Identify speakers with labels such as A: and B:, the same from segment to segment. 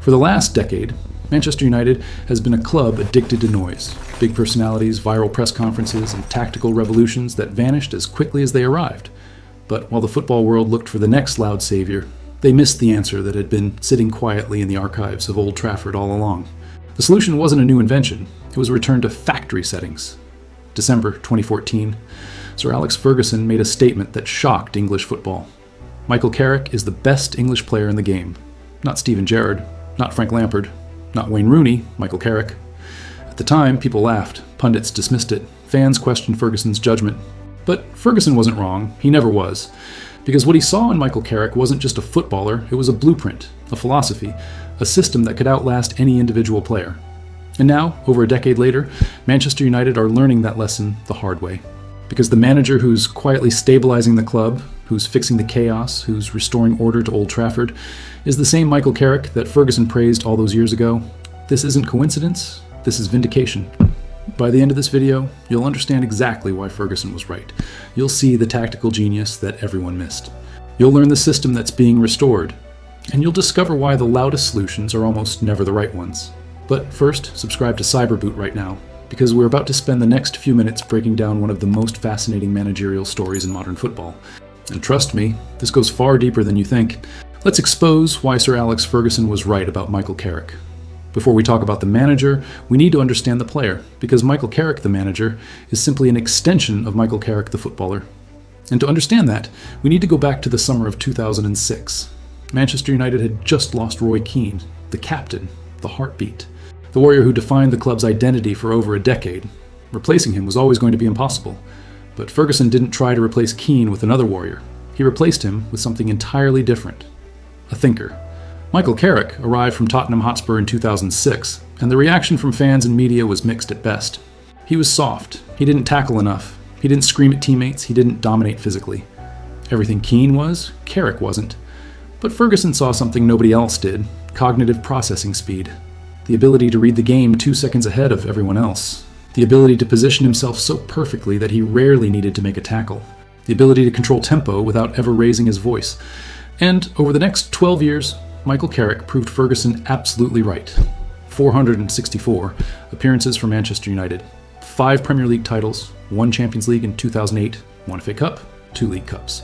A: For the last decade, Manchester United has been a club addicted to noise, big personalities, viral press conferences, and tactical revolutions that vanished as quickly as they arrived. But while the football world looked for the next loud savior, they missed the answer that had been sitting quietly in the archives of Old Trafford all along. The solution wasn't a new invention, it was a return to factory settings. December 2014, Sir Alex Ferguson made a statement that shocked English football. Michael Carrick is the best English player in the game. Not Steven Gerrard, not Frank Lampard, not Wayne Rooney, Michael Carrick. At the time, people laughed, pundits dismissed it, fans questioned Ferguson's judgment. But Ferguson wasn't wrong, he never was. Because what he saw in Michael Carrick wasn't just a footballer, it was a blueprint, a philosophy, a system that could outlast any individual player. And now, over a decade later, Manchester United are learning that lesson the hard way. Because the manager who's quietly stabilizing the club, who's fixing the chaos, who's restoring order to Old Trafford, is the same Michael Carrick that Ferguson praised all those years ago. This isn't coincidence, this is vindication. By the end of this video, you'll understand exactly why Ferguson was right. You'll see the tactical genius that everyone missed. You'll learn the system that's being restored, and you'll discover why the loudest solutions are almost never the right ones. But first, subscribe to Cyberboot right now, because we're about to spend the next few minutes breaking down one of the most fascinating managerial stories in modern football. And trust me, this goes far deeper than you think. Let's expose why Sir Alex Ferguson was right about Michael Carrick. Before we talk about the manager, we need to understand the player, because Michael Carrick, the manager, is simply an extension of Michael Carrick, the footballer. And to understand that, we need to go back to the summer of 2006. Manchester United had just lost Roy Keane, the captain, the heartbeat, the warrior who defined the club's identity for over a decade. Replacing him was always going to be impossible. But Ferguson didn't try to replace Keane with another warrior. He replaced him with something entirely different. A thinker. Michael Carrick arrived from Tottenham Hotspur in 2006, and the reaction from fans and media was mixed at best. He was soft, he didn't tackle enough, he didn't scream at teammates, he didn't dominate physically. Everything Keane was, Carrick wasn't. But Ferguson saw something nobody else did: cognitive processing speed. The ability to read the game 2 seconds ahead of everyone else. The ability to position himself so perfectly that he rarely needed to make a tackle. The ability to control tempo without ever raising his voice. And over the next 12 years, Michael Carrick proved Ferguson absolutely right. 464 appearances for Manchester United, 5 Premier League titles, 1 Champions League in 2008, 1 FA Cup, 2 League Cups.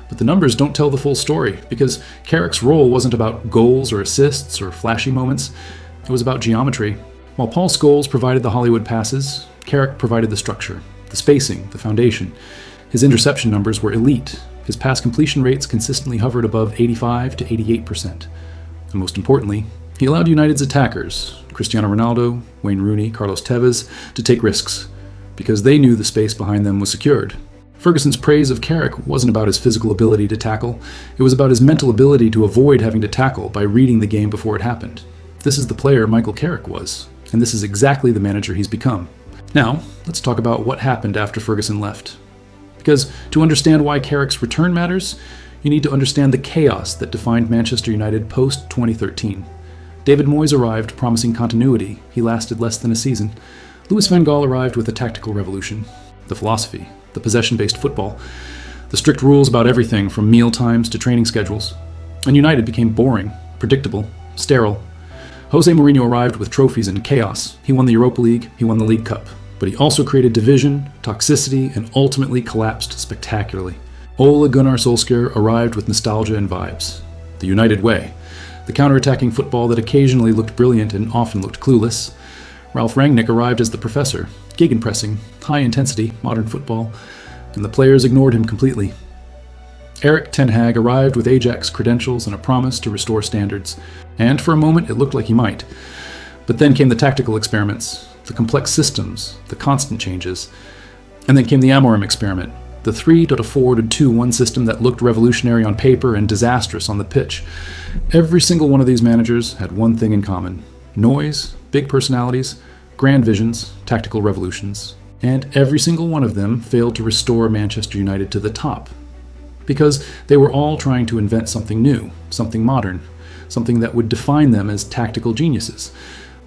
A: But the numbers don't tell the full story, because Carrick's role wasn't about goals or assists or flashy moments. It was about geometry. While Paul Scholes provided the Hollywood passes, Carrick provided the structure, the spacing, the foundation. His interception numbers were elite. His pass completion rates consistently hovered above 85 to 88%. And most importantly, he allowed United's attackers, Cristiano Ronaldo, Wayne Rooney, Carlos Tevez, to take risks, because they knew the space behind them was secured. Ferguson's praise of Carrick wasn't about his physical ability to tackle, it was about his mental ability to avoid having to tackle by reading the game before it happened. This is the player Michael Carrick was, and this is exactly the manager he's become. Now, let's talk about what happened after Ferguson left. Because to understand why Carrick's return matters, you need to understand the chaos that defined Manchester United post-2013. David Moyes arrived promising continuity. He lasted less than a season. Louis van Gaal arrived with a tactical revolution. The philosophy, the possession-based football, the strict rules about everything from meal times to training schedules. And United became boring, predictable, sterile. Jose Mourinho arrived with trophies and chaos. He won the Europa League, he won the League Cup. But he also created division, toxicity, and ultimately collapsed spectacularly. Ole Gunnar Solskjaer arrived with nostalgia and vibes. The United way. The counter-attacking football that occasionally looked brilliant and often looked clueless. Ralf Rangnick arrived as the professor. Gegenpressing, high-intensity, modern football. And the players ignored him completely. Erik ten Hag arrived with Ajax credentials and a promise to restore standards. And for a moment, it looked like he might. But then came the tactical experiments, the complex systems, the constant changes. And then came the Amorim experiment, the 3-4-2-1 system that looked revolutionary on paper and disastrous on the pitch. Every single one of these managers had one thing in common: noise, big personalities, grand visions, tactical revolutions. And every single one of them failed to restore Manchester United to the top. Because they were all trying to invent something new, something modern, something that would define them as tactical geniuses.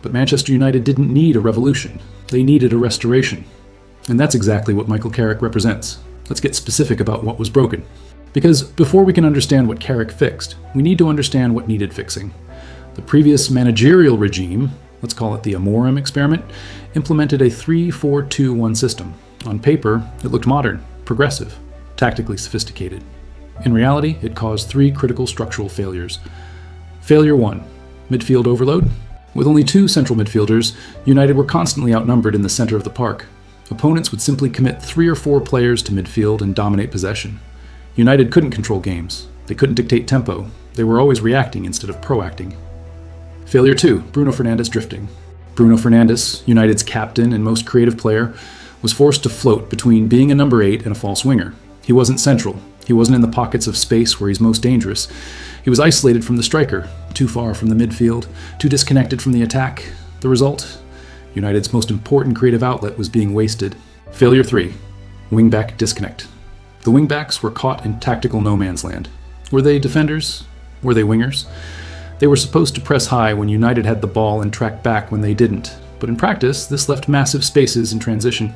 A: But Manchester United didn't need a revolution. They needed a restoration. And that's exactly what Michael Carrick represents. Let's get specific about what was broken. Because before we can understand what Carrick fixed, we need to understand what needed fixing. The The previous managerial regime, let's call it the Amorim experiment, implemented a 3-4-2-1 system. On paper, it looked modern, progressive, tactically sophisticated. In reality, it caused 3 critical structural failures. Failure 1, midfield overload. With only 2 central midfielders, United were constantly outnumbered in the center of the park. Opponents would simply commit 3 or 4 players to midfield and dominate possession. United couldn't control games. They couldn't dictate tempo. They were always reacting instead of proacting. Failure 2, Bruno Fernandes drifting. Bruno Fernandes, United's captain and most creative player, was forced to float between being a number 8 and a false winger. He wasn't central. He wasn't in the pockets of space where he's most dangerous. He was isolated from the striker, too far from the midfield, too disconnected from the attack. The result? United's most important creative outlet was being wasted. Failure 3, wing-back disconnect. The wing-backs were caught in tactical no man's land. Were they defenders? Were they wingers? They were supposed to press high when United had the ball and track back when they didn't. But in practice, this left massive spaces in transition.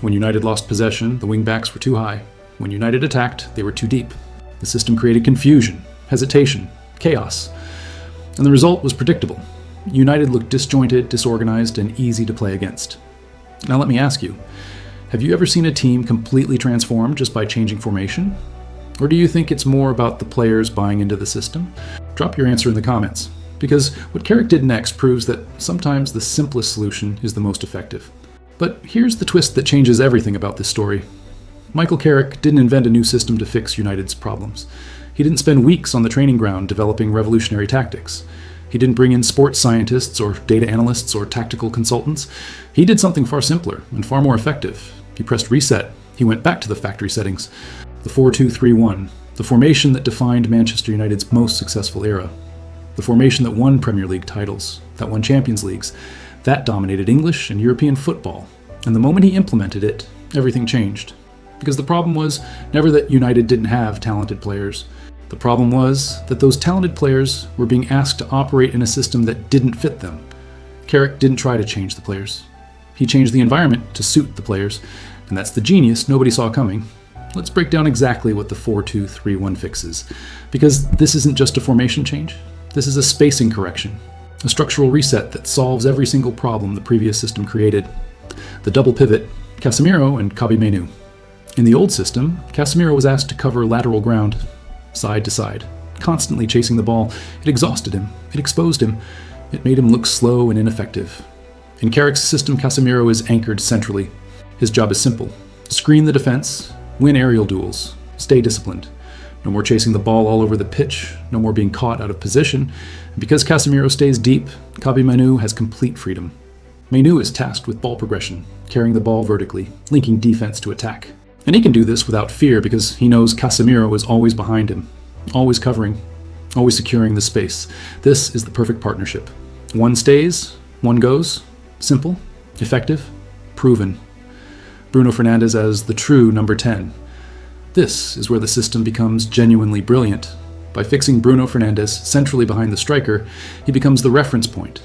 A: When United lost possession, the wing-backs were too high. When United attacked, they were too deep. The system created confusion, hesitation, chaos. And the result was predictable. United looked disjointed, disorganized, and easy to play against. Now let me ask you, have you ever seen a team completely transformed just by changing formation? Or do you think it's more about the players buying into the system? Drop your answer in the comments, because what Carrick did next proves that sometimes the simplest solution is the most effective. But here's the twist that changes everything about this story. Michael Carrick didn't invent a new system to fix United's problems. He didn't spend weeks on the training ground developing revolutionary tactics. He didn't bring in sports scientists or data analysts or tactical consultants. He did something far simpler and far more effective. He pressed reset. He went back to the factory settings. The 4-2-3-1, the formation that defined Manchester United's most successful era. The formation that won Premier League titles, that won Champions Leagues, that dominated English and European football. And the moment he implemented it, everything changed. Because the problem was never that United didn't have talented players. The problem was that those talented players were being asked to operate in a system that didn't fit them. Carrick didn't try to change the players. He changed the environment to suit the players, and that's the genius nobody saw coming. Let's break down exactly what the 4-2-3-1 fixes, because this isn't just a formation change. This is a spacing correction, a structural reset that solves every single problem the previous system created. The double pivot, Casemiro and casemiro. In the old system, Casemiro was asked to cover lateral ground, side to side, constantly chasing the ball. It exhausted him. It exposed him. It made him look slow and ineffective. In Carrick's system, Casemiro is anchored centrally. His job is simple: screen the defense, win aerial duels, stay disciplined. No more chasing the ball all over the pitch, no more being caught out of position. And because Casemiro stays deep, casemiro has complete freedom. Manu is tasked with ball progression, carrying the ball vertically, linking defense to attack. And he can do this without fear because he knows Casemiro is always behind him, always covering, always securing the space. This is the perfect partnership. One stays, one goes. Simple, effective, proven. Bruno Fernandes as the true number 10. This is where the system becomes genuinely brilliant. By fixing Bruno Fernandes centrally behind the striker, he becomes the reference point,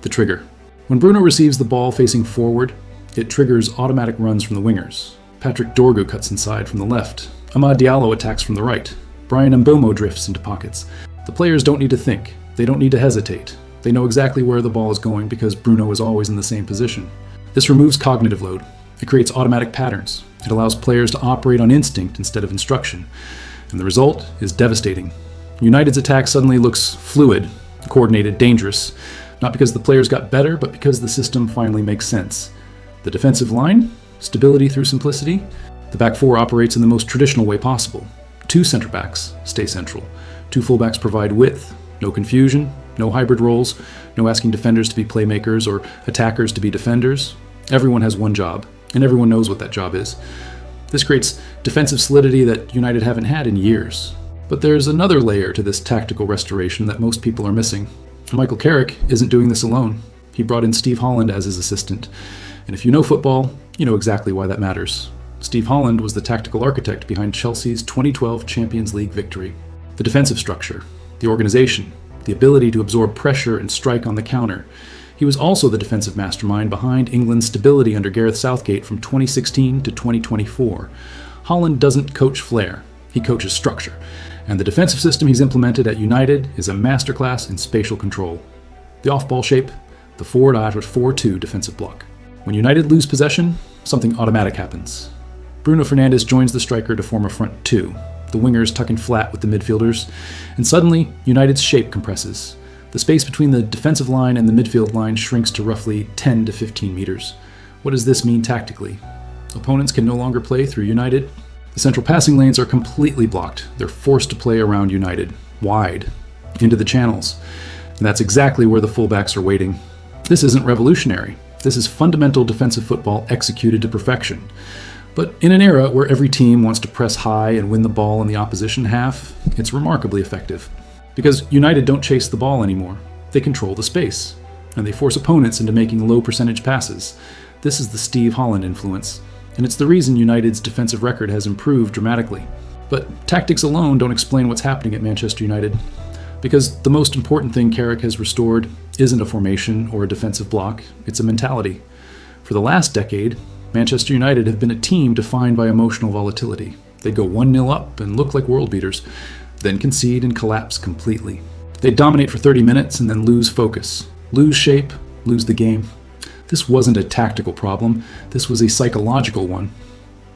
A: the trigger. When Bruno receives the ball facing forward, it triggers automatic runs from the wingers. Patrick Dorgu cuts inside from the left. Amad Diallo attacks from the right. Brian Mbeumo drifts into pockets. The players don't need to think. They don't need to hesitate. They know exactly where the ball is going because Bruno is always in the same position. This removes cognitive load. It creates automatic patterns. It allows players to operate on instinct instead of instruction. And the result is devastating. United's attack suddenly looks fluid, coordinated, dangerous. Not because the players got better, but because the system finally makes sense. The defensive line? Stability through simplicity. The back four operates in the most traditional way possible. 2 center backs stay central. 2 fullbacks provide width. No confusion, no hybrid roles, no asking defenders to be playmakers or attackers to be defenders. Everyone has one job, and everyone knows what that job is. This creates defensive solidity that United haven't had in years. But there's another layer to this tactical restoration that most people are missing. Michael Carrick isn't doing this alone. He brought in Steve Holland as his assistant. And if you know football, you know exactly why that matters. Steve Holland was the tactical architect behind Chelsea's 2012 Champions League victory. The defensive structure, the organization, the ability to absorb pressure and strike on the counter. He was also the defensive mastermind behind England's stability under Gareth Southgate from 2016 to 2024. Holland doesn't coach flair, he coaches structure. And the defensive system he's implemented at United is a masterclass in spatial control. The off-ball shape, the forward 4-2 defensive block. When United lose possession, something automatic happens. Bruno Fernandes joins the striker to form a front two, the wingers tucking flat with the midfielders, and suddenly United's shape compresses. The space between the defensive line and the midfield line shrinks to roughly 10 to 15 meters. What does this mean tactically? Opponents can no longer play through United. The central passing lanes are completely blocked. They're forced to play around United, wide, into the channels. And that's exactly where the fullbacks are waiting. This isn't revolutionary. This is fundamental defensive football executed to perfection. But in an era where every team wants to press high and win the ball in the opposition half, it's remarkably effective. Because United don't chase the ball anymore. They control the space. And they force opponents into making low percentage passes. This is the Steve Holland influence. And it's the reason United's defensive record has improved dramatically. But tactics alone don't explain what's happening at Manchester United. Because the most important thing Carrick has restored isn't a formation or a defensive block, it's a mentality. For the last decade, Manchester United have been a team defined by emotional volatility. They go 1-0 up and look like world beaters, then concede and collapse completely. They dominate for 30 minutes and then lose focus, lose shape, lose the game. This wasn't a tactical problem, this was a psychological one.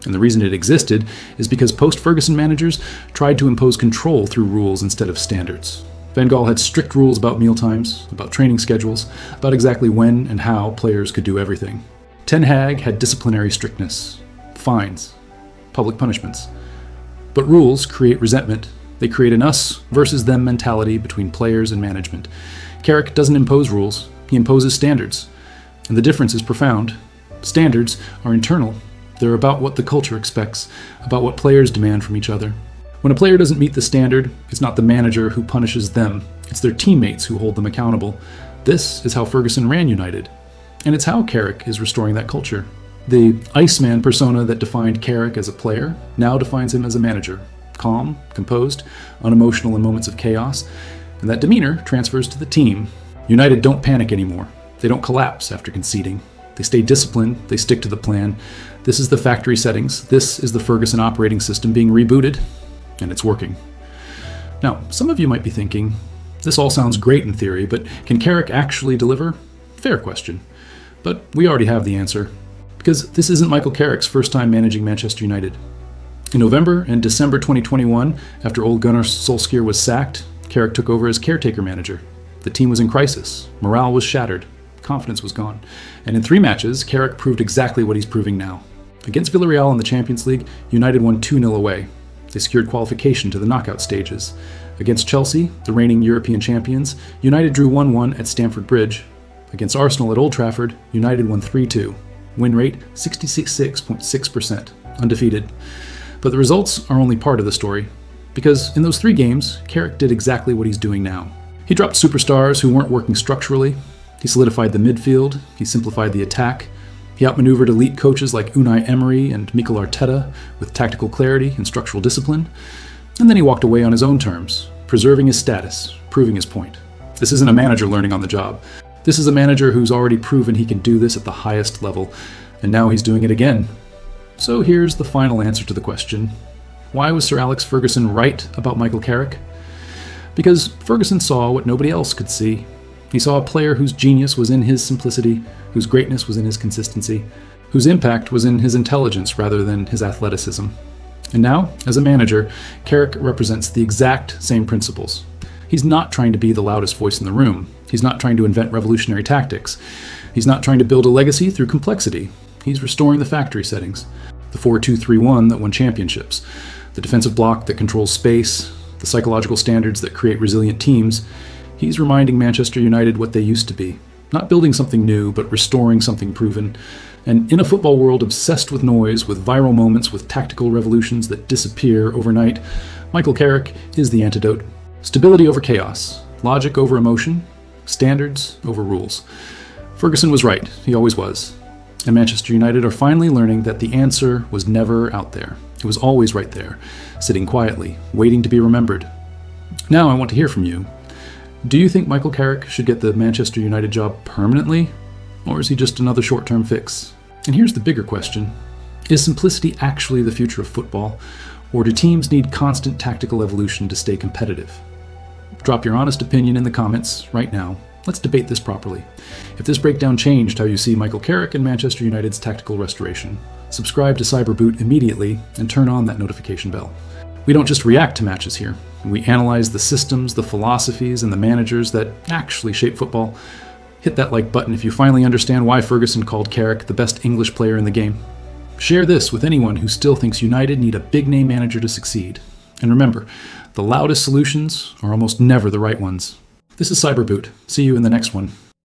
A: And the reason it existed is because post-Ferguson managers tried to impose control through rules instead of standards. Van Gaal had strict rules about mealtimes, about training schedules, about exactly when and how players could do everything. Ten Hag had disciplinary strictness, fines, public punishments. But rules create resentment. They create an us versus them mentality between players and management. Carrick doesn't impose rules, he imposes standards. And the difference is profound. Standards are internal. They're about what the culture expects, about what players demand from each other. When a player doesn't meet the standard, it's not the manager who punishes them, it's their teammates who hold them accountable. This is how Ferguson ran United. And it's how Carrick is restoring that culture. The Iceman persona that defined Carrick as a player now defines him as a manager. Calm, composed, unemotional in moments of chaos, and that demeanor transfers to the team. United don't panic anymore. They don't collapse after conceding. They stay disciplined, they stick to the plan. This is the factory settings. This is the Ferguson operating system being rebooted, and it's working. Now, some of you might be thinking, this all sounds great in theory, but can Carrick actually deliver? Fair question. But we already have the answer. Because this isn't Michael Carrick's first time managing Manchester United. In November and December 2021, after Ole Gunnar Solskjaer was sacked, Carrick took over as caretaker manager. The team was in crisis. Morale was shattered. Confidence was gone. And in 3 matches, Carrick proved exactly what he's proving now. Against Villarreal in the Champions League, United won 2-0 away. They secured qualification to the knockout stages. Against Chelsea, the reigning European champions, United drew 1-1 at Stamford Bridge. Against Arsenal at Old Trafford, United won 3-2. Win rate 66.6%, undefeated. But the results are only part of the story. Because in those 3 games, Carrick did exactly what he's doing now. He dropped superstars who weren't working structurally. He solidified the midfield. He simplified the attack. He outmaneuvered elite coaches like Unai Emery and Mikel Arteta with tactical clarity and structural discipline. And then he walked away on his own terms, preserving his status, proving his point. This isn't a manager learning on the job. This is a manager who's already proven he can do this at the highest level, and now he's doing it again. So here's the final answer to the question. Why was Sir Alex Ferguson right about Michael Carrick? Because Ferguson saw what nobody else could see. He saw a player whose genius was in his simplicity, whose greatness was in his consistency, whose impact was in his intelligence rather than his athleticism. And now, as a manager, Carrick represents the exact same principles. He's not trying to be the loudest voice in the room. He's not trying to invent revolutionary tactics. He's not trying to build a legacy through complexity. He's restoring the factory settings. The 4-2-3-1 that won championships. The defensive block that controls space. The psychological standards that create resilient teams. He's reminding Manchester United what they used to be. Not building something new, but restoring something proven. And in a football world obsessed with noise, with viral moments, with tactical revolutions that disappear overnight, Michael Carrick is the antidote. Stability over chaos. Logic over emotion. Standards over rules. Ferguson was right. He always was. And Manchester United are finally learning that the answer was never out there. It was always right there, sitting quietly, waiting to be remembered. Now I want to hear from you. Do you think Michael Carrick should get the Manchester United job permanently? Or is he just another short-term fix? And here's the bigger question. Is simplicity actually the future of football? Or do teams need constant tactical evolution to stay competitive? Drop your honest opinion in the comments right now. Let's debate this properly. If this breakdown changed how you see Michael Carrick and Manchester United's tactical restoration, subscribe to Cyberboot immediately and turn on that notification bell. We don't just react to matches here. We analyze the systems, the philosophies, and the managers that actually shape football. Hit that like button if you finally understand why Ferguson called Carrick the best English player in the game. Share this with anyone who still thinks United need a big-name manager to succeed. And remember, the loudest solutions are almost never the right ones. This is Cyberboot. See you in the next one.